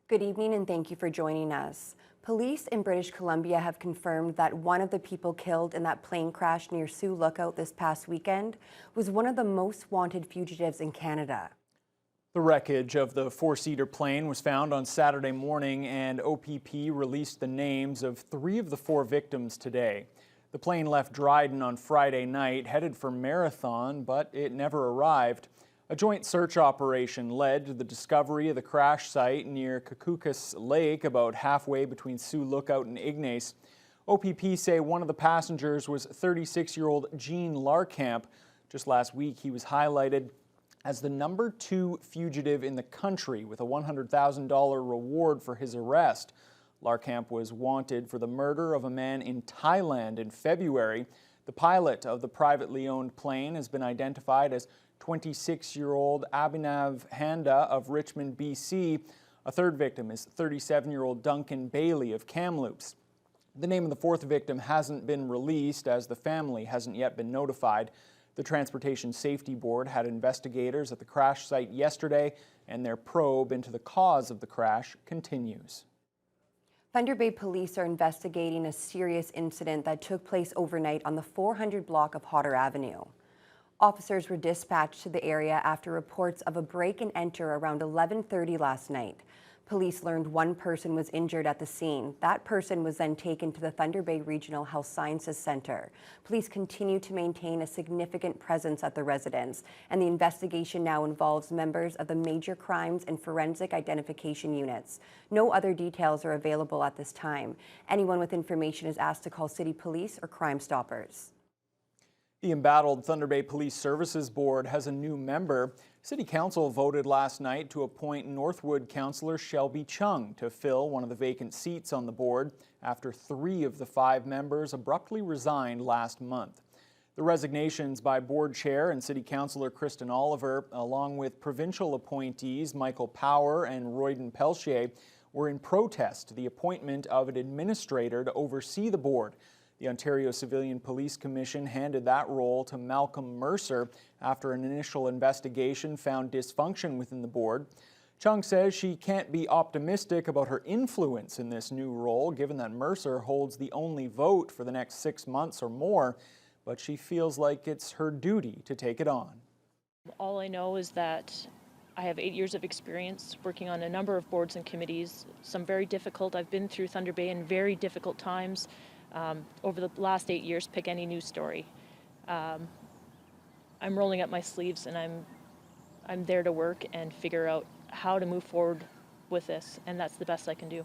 Good evening and thank you for joining us. Police in British Columbia have confirmed that one of the people killed in that plane crash near Sioux Lookout this past weekend was one of the most wanted fugitives in Canada. The wreckage of the four-seater plane was found on Saturday morning, and OPP released the names of 3 of the 4 victims today. The plane left Dryden on Friday night, headed for Marathon, but it never arrived. A joint search operation led to the discovery of the crash site near Kakukas Lake, about halfway between Sioux Lookout and Ignace. OPP say one of the passengers was 36-year-old Gene Larkamp. Just last week, he was highlighted as the number 2 fugitive in the country with a $100,000 reward for his arrest. Larkamp was wanted for the murder of a man in Thailand in February. The pilot of the privately owned plane has been identified as 26-year-old Abhinav Handa of Richmond, BC. A third victim is 37-year-old Duncan Bailey of Kamloops. The name of the 4th victim hasn't been released as the family hasn't yet been notified. The Transportation Safety Board had investigators at the crash site yesterday, and their probe into the cause of the crash continues. Thunder Bay police are investigating a serious incident that took place overnight on the 400 block of Hodder Avenue. Officers were dispatched to the area after reports of a break and enter around 11:30 last night. Police learned one person was injured at the scene. That person was then taken to the Thunder Bay Regional Health Sciences Center. Police continue to maintain a significant presence at the residence, and the investigation now involves members of the Major Crimes and Forensic Identification Units. No other details are available at this time. Anyone with information is asked to call City Police or Crime Stoppers. The embattled Thunder Bay Police Services Board has a new member. City Council voted last night to appoint Northwood Councillor Shelby Chung to fill one of the vacant seats on the board after 3 of the 5 members abruptly resigned last month. The resignations by Board Chair and City Councillor Kristen Oliver, along with provincial appointees Michael Power and Royden Pelchier, were in protest to the appointment of an administrator to oversee the board. The Ontario Civilian Police Commission handed that role to Malcolm Mercer after an initial investigation found dysfunction within the board. Chung says she can't be optimistic about her influence in this new role, given that Mercer holds the only vote for the next 6 months or more, but she feels like it's her duty to take it on. All I know is that I have 8 years of experience working on a number of boards and committees, some very difficult. I've been through Thunder Bay in very difficult times. Over the last 8 years, pick any news story. I'm rolling up my sleeves and I'm there to work and figure out how to move forward with this, and that's the best I can do.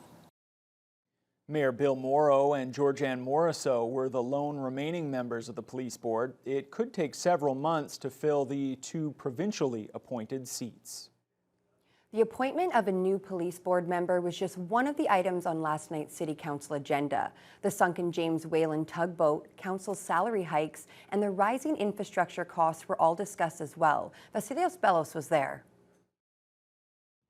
Mayor Bill Morrow and Georgianne Morisseau were the lone remaining members of the police board. It could take several months to fill the 2 provincially appointed seats. The appointment of a new police board member was just one of the items on last night's City Council agenda. The sunken James Whalen tugboat, council's salary hikes, and the rising infrastructure costs were all discussed as well. Vasilios Bellos was there.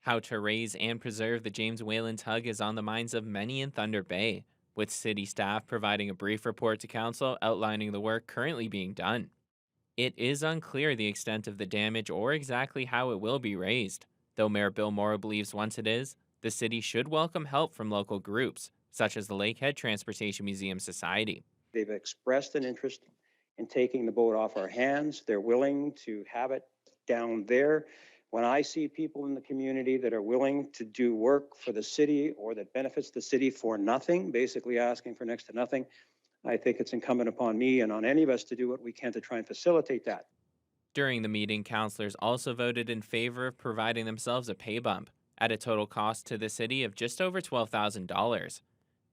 How to raise and preserve the James Whalen tug is on the minds of many in Thunder Bay, with city staff providing a brief report to council outlining the work currently being done. It is unclear the extent of the damage or exactly how it will be raised. Though Mayor Bill Morrow believes once it is, the city should welcome help from local groups, such as the Lakehead Transportation Museum Society. They've expressed an interest in taking the boat off our hands. They're willing to have it down there. When I see people in the community that are willing to do work for the city or that benefits the city for nothing, basically asking for next to nothing, I think it's incumbent upon me and on any of us to do what we can to try and facilitate that. During the meeting, councillors also voted in favor of providing themselves a pay bump at a total cost to the city of just over $12,000.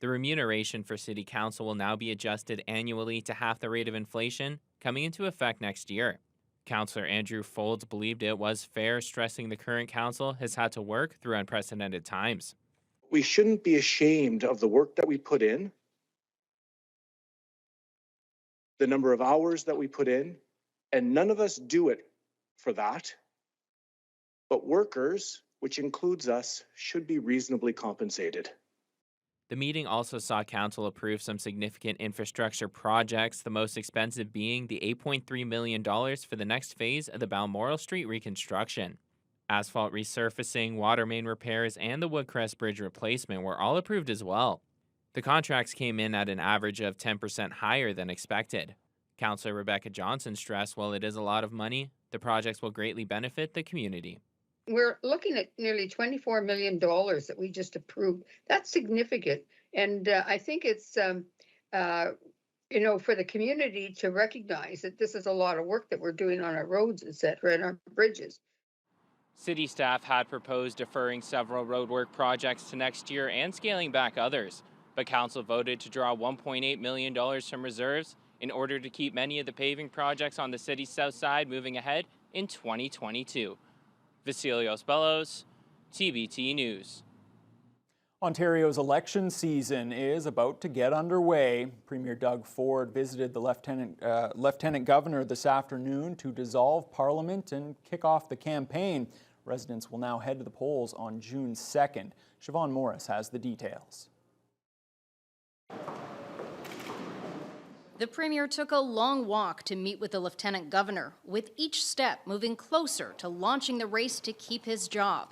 The remuneration for city council will now be adjusted annually to half the rate of inflation, coming into effect next year. Councillor Andrew Folds believed it was fair, stressing the current council has had to work through unprecedented times. We shouldn't be ashamed of the work that we put in, the number of hours that we put in, and none of us do it for that. But workers, which includes us, should be reasonably compensated. The meeting also saw council approve some significant infrastructure projects, the most expensive being the $8.3 million for the next phase of the Balmoral Street reconstruction. Asphalt resurfacing, water main repairs, and the Woodcrest Bridge replacement were all approved as well. The contracts came in at an average of 10% higher than expected. Councillor Rebecca Johnson stressed while it is a lot of money, the projects will greatly benefit the community. We're looking at nearly $24 million that we just approved. That's significant. And I think it's, for the community to recognize that this is a lot of work that we're doing on our roads, et cetera, and our bridges. City staff had proposed deferring several roadwork projects to next year and scaling back others, but council voted to draw $1.8 million from reserves in order to keep many of the paving projects on the city's south side moving ahead in 2022. Vasilios Bellos, TBT News. Ontario's election season is about to get underway. Premier Doug Ford visited the Lieutenant Governor this afternoon to dissolve Parliament and kick off the campaign. Residents will now head to the polls on June 2nd. Siobhan Morris has the details. The Premier took a long walk to meet with the Lieutenant Governor, with each step moving closer to launching the race to keep his job.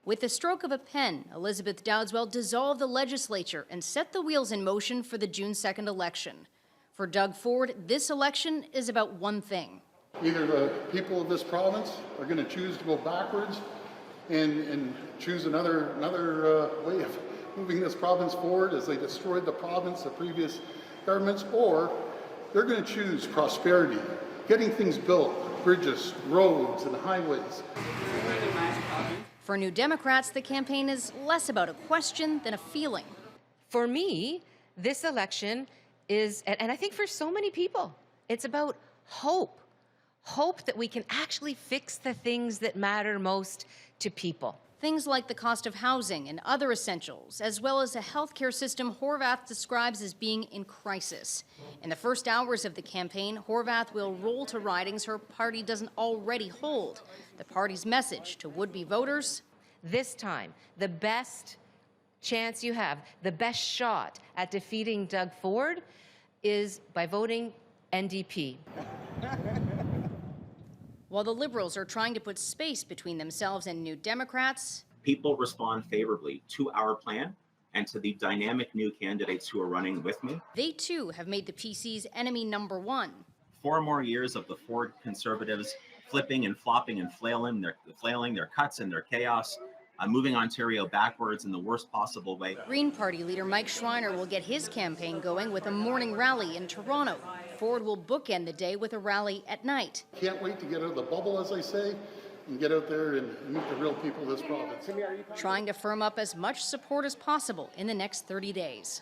With the stroke of a pen, Elizabeth Dowdeswell dissolved the legislature and set the wheels in motion for the June 2nd election. For Doug Ford, this election is about one thing. Either the people of this province are going to choose to go backwards and choose another way of moving this province forward as they destroyed the province, the previous governments, or they're going to choose prosperity, getting things built, bridges, roads, and highways. For New Democrats, the campaign is less about a question than a feeling. For me, this election is, and I think for so many people, it's about hope. Hope that we can actually fix the things that matter most to people. Things like the cost of housing and other essentials, as well as a healthcare system Horwath describes as being in crisis. In the first hours of the campaign, Horwath will roll to ridings her party doesn't already hold. The party's message to would-be voters: this time, the best chance you have, the best shot at defeating Doug Ford is by voting NDP. While the Liberals are trying to put space between themselves and New Democrats, people respond favorably to our plan and to the dynamic new candidates who are running with me. They too have made the PC's enemy number one. 4 more years of the Ford Conservatives flipping and flopping and flailing their cuts and their chaos, moving Ontario backwards in the worst possible way. Green Party leader Mike Schreiner will get his campaign going with a morning rally in Toronto. Ford will bookend the day with a rally at night. Can't wait to get out of the bubble, as I say, and get out there and meet the real people of this province. Trying to firm up as much support as possible in the next 30 days.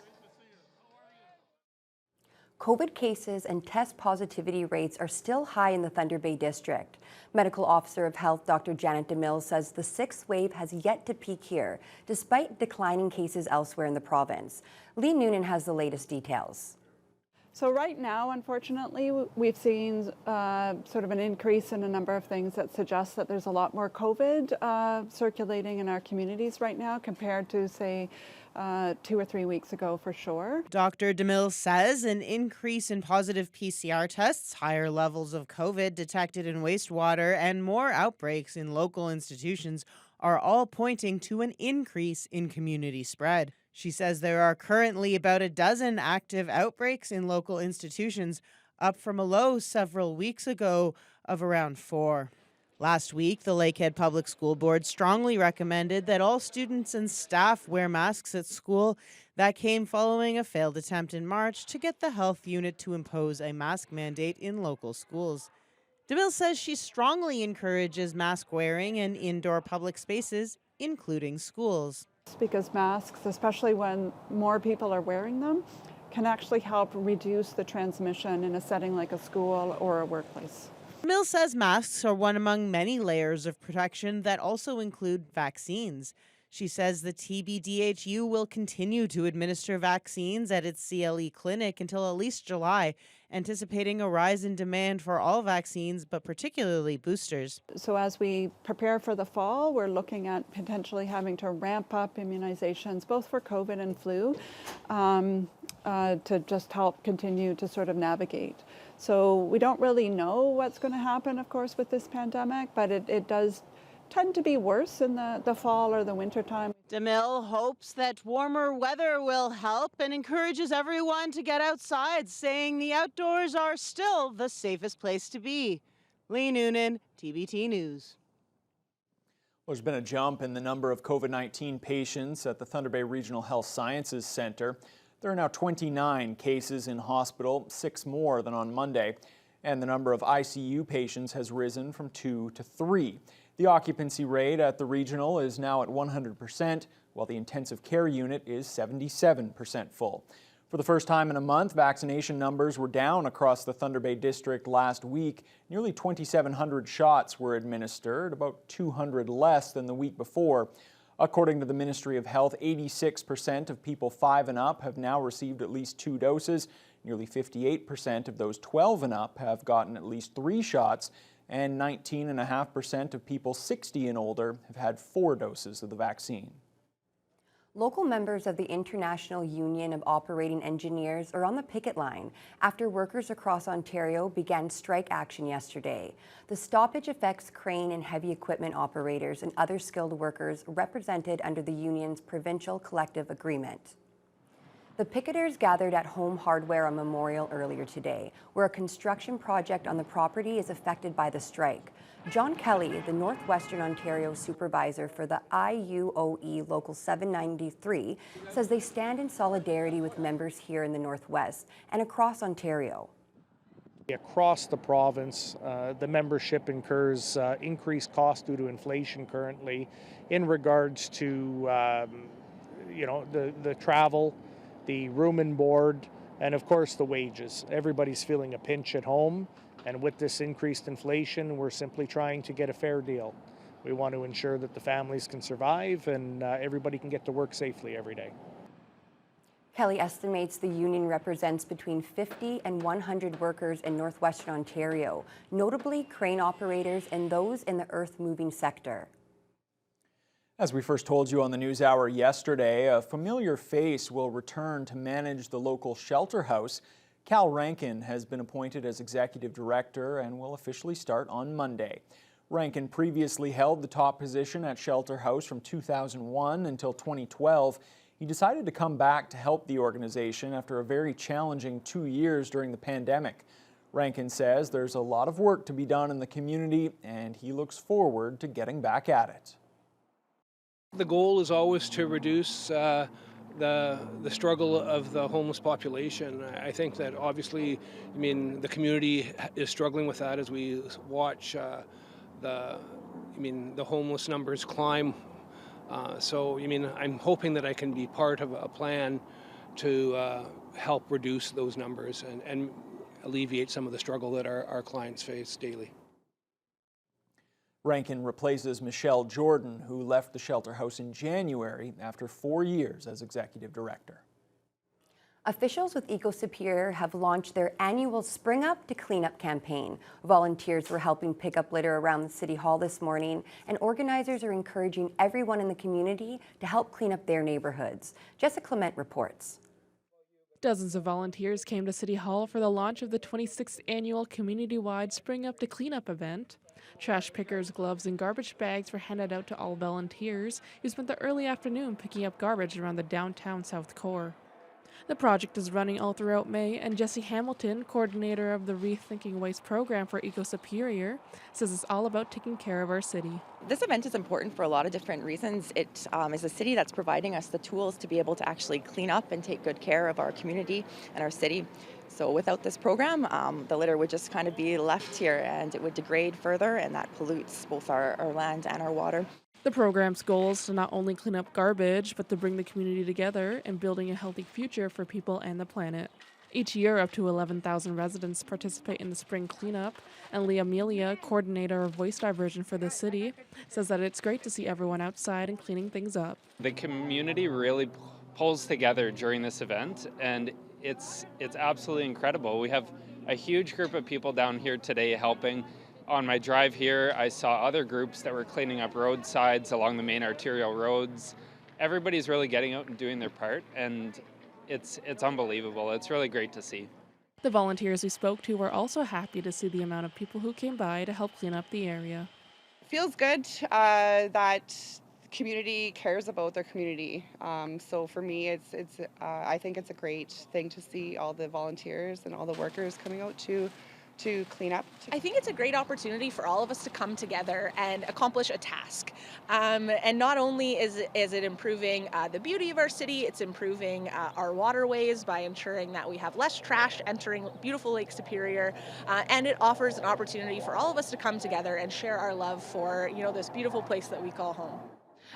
COVID cases and test positivity rates are still high in the Thunder Bay District. Medical Officer of Health Dr. Janet DeMille says the 6th wave has yet to peak here, despite declining cases elsewhere in the province. Lee Noonan has the latest details. So right now, unfortunately, we've seen sort of an increase in a number of things that suggest that there's a lot more COVID circulating in our communities right now compared to, say, 2 or 3 weeks ago for sure. Dr. DeMille says an increase in positive PCR tests, higher levels of COVID detected in wastewater, and more outbreaks in local institutions are all pointing to an increase in community spread. She says there are currently about a dozen active outbreaks in local institutions, up from a low several weeks ago of around 4. Last week, the Lakehead Public School Board strongly recommended that all students and staff wear masks at school. That came following a failed attempt in March to get the health unit to impose a mask mandate in local schools. DeMille says she strongly encourages mask wearing in indoor public spaces, including schools. Because masks, especially when more people are wearing them, can actually help reduce the transmission in a setting like a school or a workplace. DeMille says masks are one among many layers of protection that also include vaccines. She says the TBDHU will continue to administer vaccines at its CLE clinic until at least July, anticipating a rise in demand for all vaccines, but particularly boosters. So as we prepare for the fall, we're looking at potentially having to ramp up immunizations, both for COVID and flu, to just help continue to sort of navigate. So we don't really know what's going to happen, of course, with this pandemic, but it does tend to be worse in the fall or the winter time. DeMille hopes that warmer weather will help and encourages everyone to get outside, saying the outdoors are still the safest place to be. Lee Noonan, TBT News. Well, there's been a jump in the number of COVID-19 patients at the Thunder Bay Regional Health Sciences Center. There are now 29 cases in hospital, 6 more than on Monday, and the number of ICU patients has risen from 2 to 3. The occupancy rate at the regional is now at 100%, while the intensive care unit is 77% full. For the first time in a month, vaccination numbers were down across the Thunder Bay District last week. Nearly 2,700 shots were administered, about 200 less than the week before. According to the Ministry of Health, 86% of people 5 and up have now received at least 2 doses. Nearly 58% of those 12 and up have gotten at least 3 shots, and 19.5% of people 60 and older have had 4 doses of the vaccine. Local members of the International Union of Operating Engineers are on the picket line after workers across Ontario began strike action yesterday. The stoppage affects crane and heavy equipment operators and other skilled workers represented under the union's provincial collective agreement. The picketers gathered at Home Hardware on Memorial earlier today, where a construction project on the property is affected by the strike. John Kelly, the Northwestern Ontario supervisor for the IUOE Local 793, says they stand in solidarity with members here in the Northwest and across Ontario. Across the province, the membership incurs increased costs due to inflation currently in regards to the travel, the room and board, and of course the wages. Everybody's feeling a pinch at home, and with this increased inflation, we're simply trying to get a fair deal. We want to ensure that the families can survive and everybody can get to work safely every day. Kelly estimates the union represents between 50 and 100 workers in Northwestern Ontario, notably crane operators and those in the earth-moving sector. As we first told you on the News Hour yesterday, a familiar face will return to manage the local shelter house. Cal Rankin has been appointed as executive director and will officially start on Monday. Rankin previously held the top position at Shelter House from 2001 until 2012. He decided to come back to help the organization after a very challenging 2 years during the pandemic. Rankin says there's a lot of work to be done in the community, and he looks forward to getting back at it. The goal is always to reduce the struggle of the homeless population. I think that obviously, the community is struggling with that as we watch the homeless numbers climb. I'm hoping that I can be part of a plan to help reduce those numbers and alleviate some of the struggle that our clients face daily. Rankin replaces Michelle Jordan, who left the shelter house in January after 4 years as executive director. Officials with Eco Superior have launched their annual Spring Up to Clean Up campaign. Volunteers were helping pick up litter around the City Hall this morning, and organizers are encouraging everyone in the community to help clean up their neighborhoods. Jessica Clement reports. Dozens of volunteers came to City Hall for the launch of the 26th annual community-wide Spring Up to Clean Up event. Trash pickers, gloves, and garbage bags were handed out to all volunteers who spent the early afternoon picking up garbage around the downtown South Core. The project is running all throughout May, and Jesse Hamilton, coordinator of the Rethinking Waste program for Eco Superior, says it's all about taking care of our city. This event is important for a lot of different reasons. It is a city that's providing us the tools to be able to actually clean up and take good care of our community and our city. So without this program, the litter would just kind of be left here and it would degrade further, and that pollutes both our land and our water. The program's goal is to not only clean up garbage, but to bring the community together and building a healthy future for people and the planet. Each year, up to 11,000 residents participate in the spring cleanup, and Leah Amelia, coordinator of waste diversion for the city, says that it's great to see everyone outside and cleaning things up. The community really pulls together during this event, and it's absolutely incredible. We have a huge group of people down here today helping. On my drive here, I saw other groups that were cleaning up roadsides along the main arterial roads. Everybody's really getting out and doing their part, and it's unbelievable. It's really great to see. The volunteers we spoke to were also happy to see the amount of people who came by to help clean up the area. Feels good that the community cares about their community. So for me, I think it's a great thing to see all the volunteers and all the workers coming out to clean up. I think it's a great opportunity for all of us to come together and accomplish a task. And not only is it improving the beauty of our city, it's improving our waterways by ensuring that we have less trash entering beautiful Lake Superior, and it offers an opportunity for all of us to come together and share our love for this beautiful place that we call home.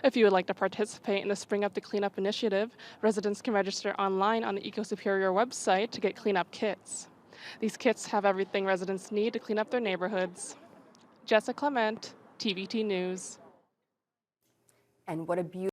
If you would like to participate in the Spring Up to Cleanup initiative, residents can register online on the Eco Superior website to get cleanup kits. These kits have everything residents need to clean up their neighborhoods. Jessica Clement, TVT News. And what a beautiful